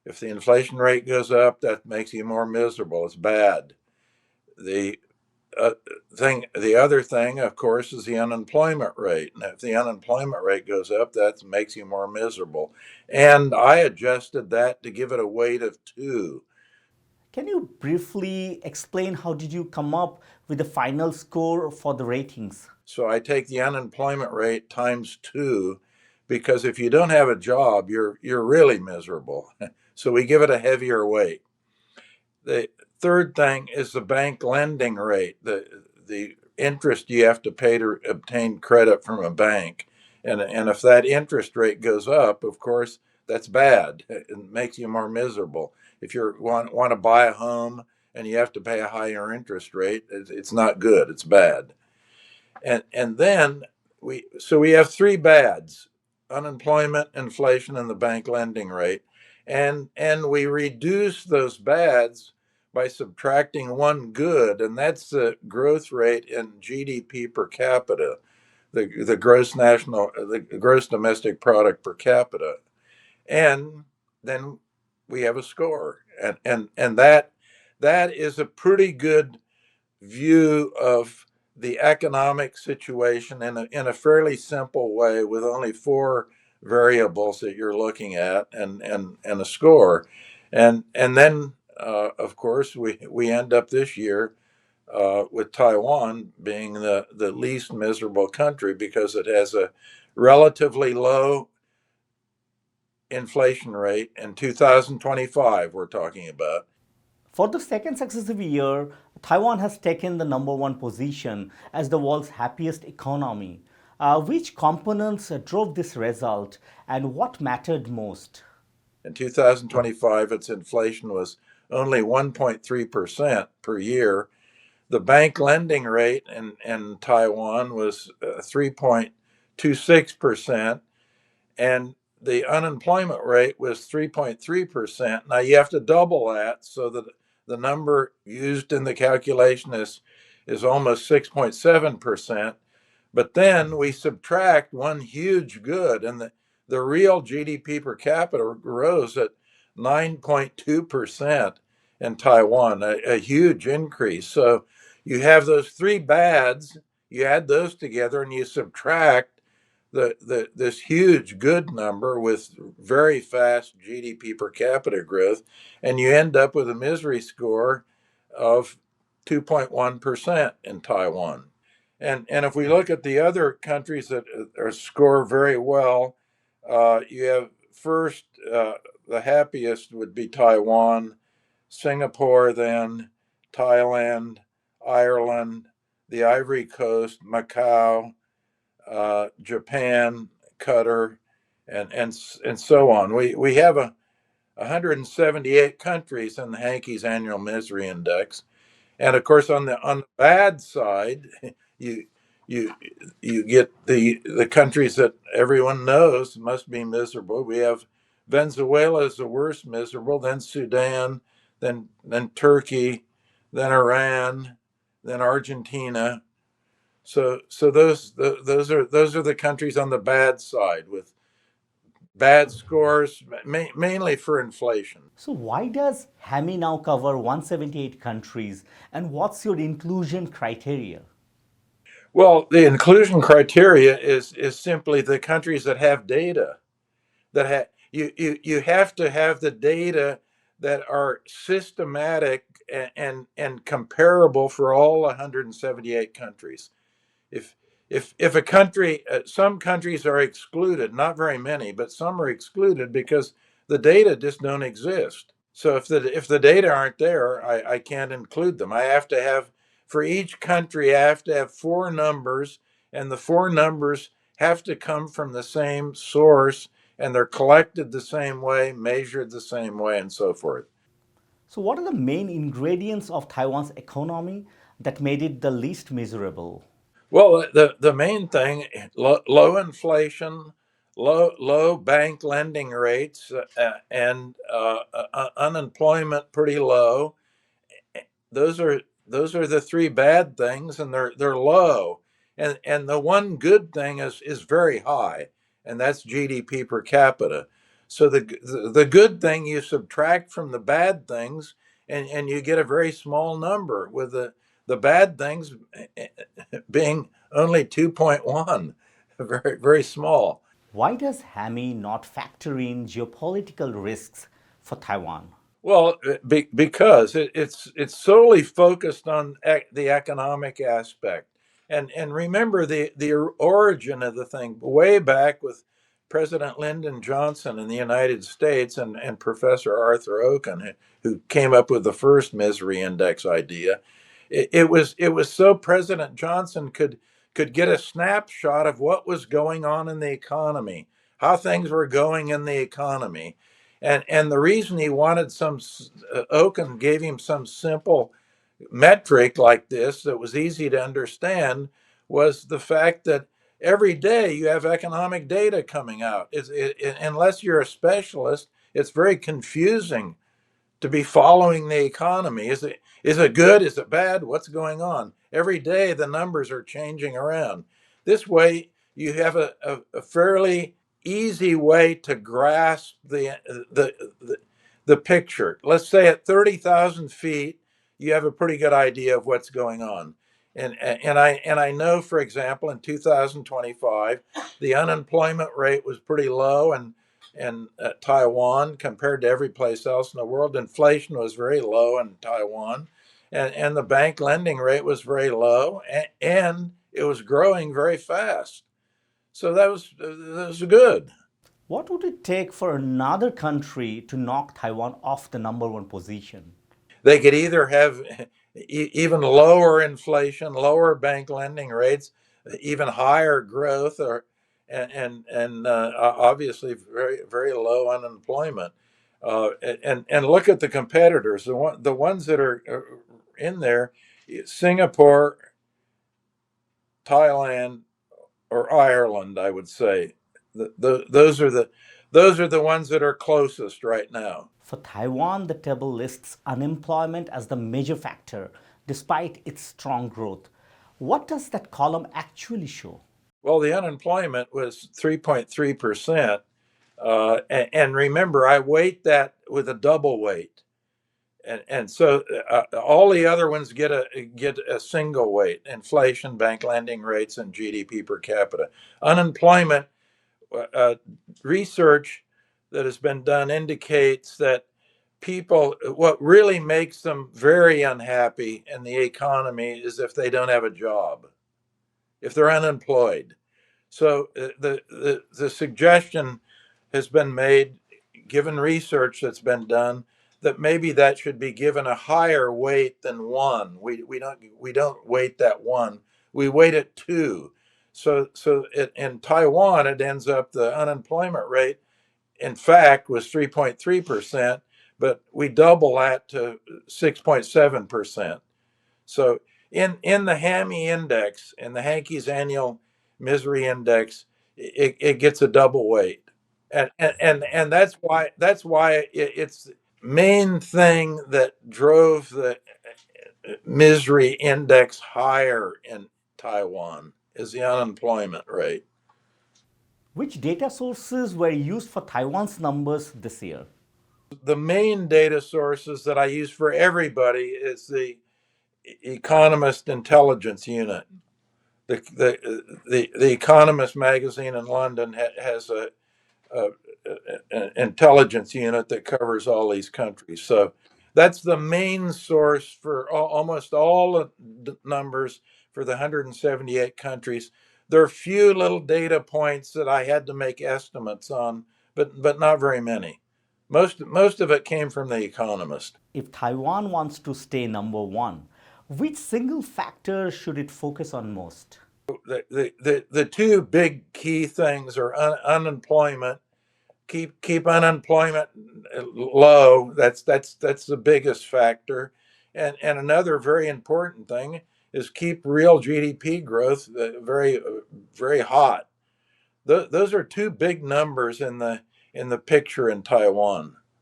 If the inflation rate goes up, that makes you more miserable. It's bad. The uh, the other thing, of course, is the unemployment rate. And if the unemployment rate goes up, that makes you more miserable. And I adjusted that to give it a weight of 2. Can you briefly explain how did you come up with the final score for the ratings? So I take the unemployment rate times 2, because if you don't have a job, you're really miserable. So we give it a heavier weight. The third thing is the bank lending rate, the interest you have to pay to obtain credit from a bank. And if that interest rate goes up, of course, that's bad. It makes you more miserable. If you want to buy a home and you have to pay a higher interest rate, it's not good. It's bad. And then we have 3 bads: unemployment, inflation, and the bank lending rate. And we reduce those bads by subtracting one good, and that's the growth rate in GDP per capita, the gross domestic product per capita. And then we have a score. And that is a pretty good view of the economic situation in a fairly simple way, with only 4 variables that you're looking at, and a score. And then, of course, we end up this year with Taiwan being the least miserable country, because it has a relatively low inflation rate in 2025, we're talking about. For the second successive year, Taiwan has taken the number one position as the world's happiest economy. Which components drove this result and what mattered most? In 2025, its inflation was only 1.3% per year. The bank lending rate in Taiwan was 3.26%, and the unemployment rate was 3.3%. Now you have to double that, so that the number used in the calculation is almost 6.7%. But then we subtract one huge good, and the real GDP per capita rose at 9.2% in Taiwan, a huge increase. So you have those 3 bads, you add those together, and you subtract this huge good number with very fast GDP per capita growth, and you end up with a misery score of 2.1% in Taiwan. And if we look at the other countries that score very well, you have first, the happiest would be Taiwan, Singapore, then Thailand, Ireland, the Ivory Coast, Macau, Japan, Qatar, and so on. We have 178 countries in the Hanke's Annual Misery Index. And of course, on the bad side, you you you get the countries that everyone knows must be miserable. We have Venezuela is the worst miserable, then Sudan, then Turkey, then Iran, then Argentina. So those are the countries on the bad side with bad scores, mainly for inflation. So, why does HAMI now cover 178 countries and what's your inclusion criteria? Well, the inclusion criteria is simply the countries that have data, you have to have the data that are systematic and comparable for all 178 countries. If if a country, some countries are excluded, not very many, but some are excluded because the data just don't exist. So if the data aren't there, I can't include them. I have to have, for each country, I have to have 4 numbers, and the 4 numbers have to come from the same source, and they're collected the same way, measured the same way, and so forth. So, what are the main ingredients of Taiwan's economy that made it the least miserable? Well, the main thing: low inflation, low bank lending rates, and unemployment pretty low. Those are the 3 bad things, and they're low. And the one good thing is very high, and that's GDP per capita. So the good thing you subtract from the bad things, and you get a very small number, with the bad things being only 2.1, very very small. Why does Hammy not factor in geopolitical risks for Taiwan? Well, because it's solely focused on the economic aspect, and remember the origin of the thing way back with President Lyndon Johnson in the United States, and Professor Arthur Oken, who came up with the first misery index idea. It was so President Johnson could get a snapshot of what was going on in the economy, how things were going in the economy, and the reason he wanted Oken gave him some simple metric like this that was easy to understand, was the fact that every day you have economic data coming out. Unless you're a specialist, it's very confusing to be following the economy. Is it good? Is it bad? What's going on? Every day the numbers are changing around. This way you have a fairly easy way to grasp the picture. Let's say at 30,000 feet, you have a pretty good idea of what's going on. And I know, for example, in 2025, the unemployment rate was pretty low, and Taiwan, compared to every place else in the world. Inflation was very low in Taiwan, and the bank lending rate was very low, and it was growing very fast. So that was good. What would it take for another country to knock Taiwan off the number one position? They could either have even lower inflation, lower bank lending rates, even higher growth, or and obviously very very low unemployment. And look at the competitors, the ones that are in there: Singapore, Thailand, or Ireland. I would say those are the ones that are closest right now. For Taiwan, the table lists unemployment as the major factor, despite its strong growth. What does that column actually show? Well, the unemployment was 3.3%. And remember, I weight that with a double weight. And so all the other ones get a single weight: inflation, bank lending rates, and GDP per capita. Unemployment, uh, research that has been done indicates that people, what really makes them very unhappy in the economy is if they don't have a job, if they're unemployed. So the suggestion has been made, given research that's been done, that maybe that should be given a higher weight than one. We don't weight that one. We weight it two. In Taiwan, it ends up the unemployment rate, in fact, was 3.3%, but we double that to 6.7%. So in the HAMI index, in the Hanke's annual misery index, it gets a double weight, and that's why it's the main thing that drove the misery index higher in Taiwan is the unemployment rate. Which data sources were used for Taiwan's numbers this year? The main data sources that I use for everybody is the Economist Intelligence Unit. The Economist magazine in London has a an intelligence unit that covers all these countries. So that's the main source for almost all the numbers for the 178 countries. There are few little data points that I had to make estimates on, but not very many. Most of it came from the Economist. If Taiwan wants to stay number one, which single factor should it focus on most? The two big key things are unemployment. Keep unemployment low. That's the biggest factor, and another very important thing is keep real GDP growth very very hot. Those are two big numbers in the picture in Taiwan.